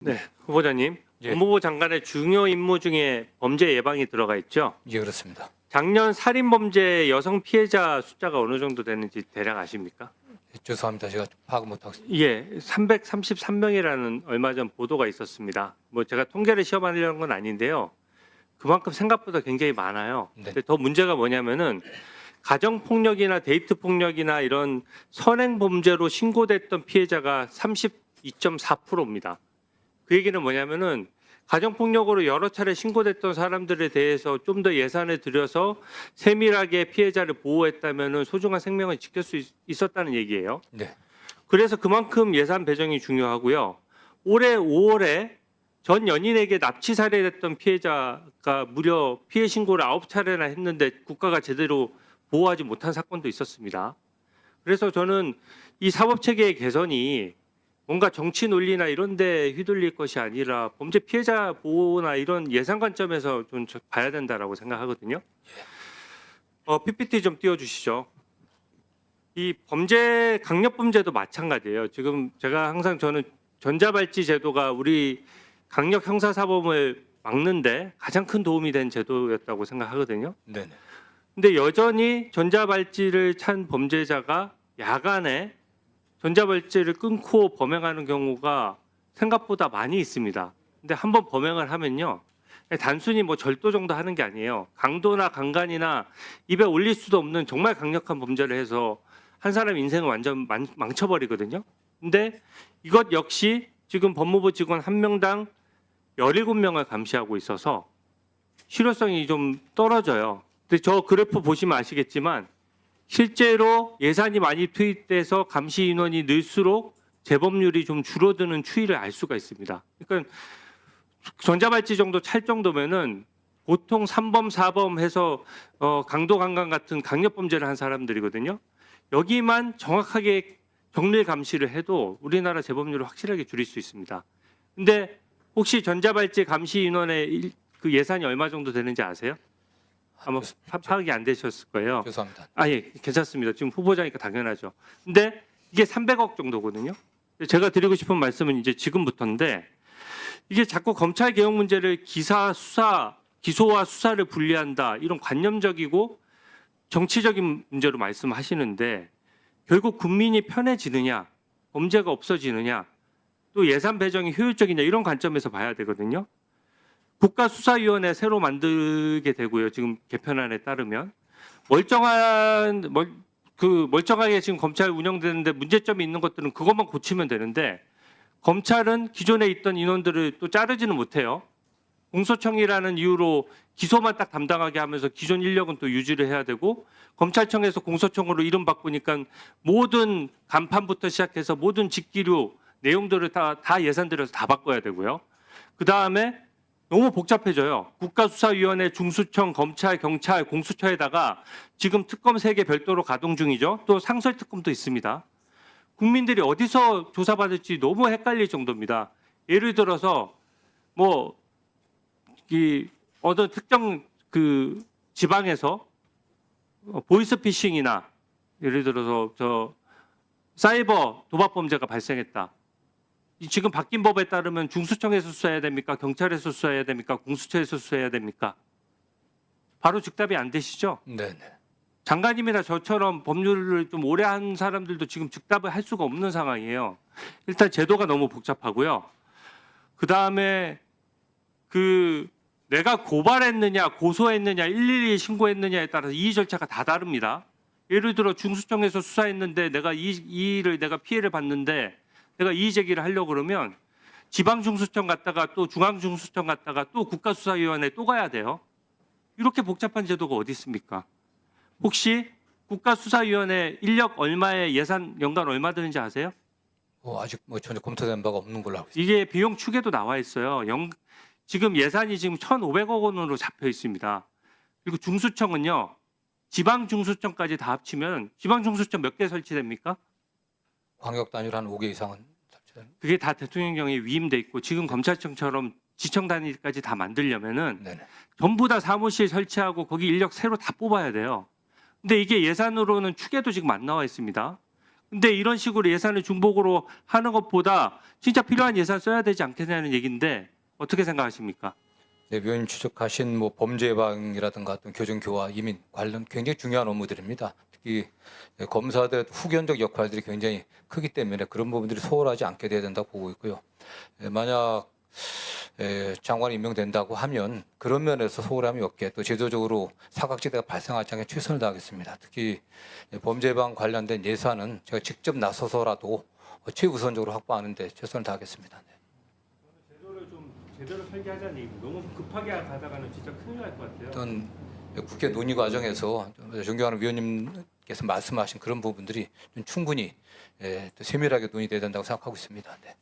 네, 후보자님. 예. 법무부 장관의 중요 임무 중에 범죄 예방이 들어가 있죠. 예, 그렇습니다. 작년 살인 범죄 여성 피해자 숫자가 어느 정도 되는지 대략 아십니까? 예, 죄송합니다. 제가 파악 못하고 있습니다. 예, 333명이라는 얼마 전 보도가 있었습니다. 뭐 제가 통계를 시험하려는 건 아닌데요. 그만큼 생각보다 굉장히 많아요. 네. 근데 더 문제가 뭐냐면은 가정 폭력이나 데이트 폭력이나 이런 선행 범죄로 신고됐던 피해자가 32.4%입니다. 그 얘기는 뭐냐면은 가정폭력으로 여러 차례 신고됐던 사람들에 대해서 좀 더 예산을 들여서 세밀하게 피해자를 보호했다면은 소중한 생명을 지킬 수 있었다는 얘기예요. 네. 그래서 그만큼 예산 배정이 중요하고요. 올해 5월에 전 연인에게 납치 살해됐던 피해자가 무려 피해 신고를 9차례나 했는데 국가가 제대로 보호하지 못한 사건도 있었습니다. 그래서 저는 이 사법체계의 개선이 뭔가 정치 논리나 이런 데 휘둘릴 것이 아니라 범죄 피해자 보호나 이런 예산 관점에서 좀 봐야 된다라고 생각하거든요. PPT 좀 띄워주시죠. 이 범죄 강력 범죄도 마찬가지예요. 지금 제가 항상 저는 전자발찌 제도가 우리 강력 형사사범을 막는데 가장 큰 도움이 된 제도였다고 생각하거든요. 네. 네. 근데 여전히 전자발찌를 찬 범죄자가 야간에 전자발찌를 끊고 범행하는 경우가 생각보다 많이 있습니다. 근데 한번 범행을 하면요. 단순히 뭐 절도 정도 하는 게 아니에요. 강도나 강간이나 입에 올릴 수도 없는 정말 강력한 범죄를 해서 한 사람 인생을 완전 망쳐버리거든요. 근데 이것 역시 지금 법무부 직원 한 명당 17명을 감시하고 있어서 실효성이 좀 떨어져요. 근데 저 그래프 보시면 아시겠지만 실제로 예산이 많이 투입돼서 감시 인원이 늘수록 재범률이 좀 줄어드는 추이를 알 수가 있습니다. 그러니까 전자발찌 정도 찰 정도면은 보통 3범, 4범 해서 강도 강간 같은 강력 범죄를 한 사람들이거든요. 여기만 정확하게 정밀 감시를 해도 우리나라 재범률을 확실하게 줄일 수 있습니다. 근데 혹시 전자발찌 감시 인원의 그 예산이 얼마 정도 되는지 아세요? 아마 파악이 안 되셨을 거예요. 죄송합니다. 예, 괜찮습니다. 지금 후보자니까 당연하죠. 근데 이게 300억 정도거든요. 제가 드리고 싶은 말씀은 이제 지금부터인데 이게 자꾸 검찰 개혁 문제를 기소와 수사를 분리한다 이런 관념적이고 정치적인 문제로 말씀하시는데 결국 국민이 편해지느냐, 범죄가 없어지느냐, 또 예산 배정이 효율적이냐 이런 관점에서 봐야 되거든요. 국가수사위원회 새로 만들게 되고요. 지금 개편안에 따르면 멀쩡하게 지금 검찰 운영되는데 문제점이 있는 것들은 그것만 고치면 되는데 검찰은 기존에 있던 인원들을 또 자르지는 못해요. 공소청이라는 이유로 기소만 딱 담당하게 하면서 기존 인력은 또 유지를 해야 되고 검찰청에서 공소청으로 이름 바꾸니까 모든 간판부터 시작해서 모든 직기류 내용들을 다 예산 들여서 다 바꿔야 되고요. 그 다음에 너무 복잡해져요. 국가수사위원회, 중수청, 검찰, 경찰, 공수처에다가 지금 특검 3개 별도로 가동 중이죠. 또 상설특검도 있습니다. 국민들이 어디서 조사받을지 너무 헷갈릴 정도입니다. 예를 들어서 어떤 특정 그 지방에서 보이스피싱이나 예를 들어서 사이버 도박 범죄가 발생했다. 지금 바뀐 법에 따르면 중수청에서 수사해야 됩니까? 경찰에서 수사해야 됩니까? 공수처에서 수사해야 됩니까? 바로 즉답이 안 되시죠? 네. 장관님이나 저처럼 법률을 좀 오래 한 사람들도 지금 즉답을 할 수가 없는 상황이에요. 일단 제도가 너무 복잡하고요. 그 다음에 내가 고발했느냐, 고소했느냐, 112 신고했느냐에 따라서 이의 절차가 다 다릅니다. 예를 들어 중수청에서 수사했는데 내가 내가 피해를 봤는데 내가 이의 제기를 하려고 그러면 지방중수청 갔다가 또 중앙중수청 갔다가 또 국가수사위원회 또 가야 돼요. 이렇게 복잡한 제도가 어디 있습니까? 혹시 국가수사위원회 인력 얼마에 예산 연간 얼마 드는지 아세요? 아직 전혀 검토된 바가 없는 걸로 알고 있습니다. 이게 비용 추계도 나와 있어요. 지금 예산이 지금 1,500억 원으로 잡혀 있습니다. 그리고 중수청은요. 지방중수청까지 다 합치면 지방중수청 몇 개 설치됩니까? 광역 단위로 한 5개 이상은 설치되는. 그게 다 대통령령에 위임돼 있고 지금 검찰청처럼 지청 단위까지 다 만들려면은 네네. 전부 다 사무실 설치하고 거기 인력 새로 다 뽑아야 돼요. 근데 이게 예산으로는 추계도 지금 안 나와 있습니다. 근데 이런 식으로 예산을 중복으로 하는 것보다 진짜 필요한 예산 써야 되지 않겠냐는 얘기인데 어떻게 생각하십니까? 네, 위원님 추적하신 뭐 범죄 예방이라든가 어떤 교정 교화 이민 관련 굉장히 중요한 업무들입니다. 특히 검사들의 후견적 역할들이 굉장히 크기 때문에 그런 부분들이 소홀하지 않게 돼야 된다고 보고 있고요. 만약 장관이 임명된다고 하면 그런 면에서 소홀함이 없게 또 제도적으로 사각지대가 발생하지 않게 최선을 다하겠습니다. 특히 범죄 예방 관련된 예산은 제가 직접 나서서라도 최우선적으로 확보하는 데 최선을 다하겠습니다. 네. 제도를 좀 제대로 설계하자는 얘기. 너무 급하게 가다가는 진짜 큰일 날 것 같아요. 어떤 국회 논의 과정에서 존경하는 위원님께서 말씀하신 그런 부분들이 좀 충분히 또 세밀하게 논의돼야 된다고 생각하고 있습니다. 네.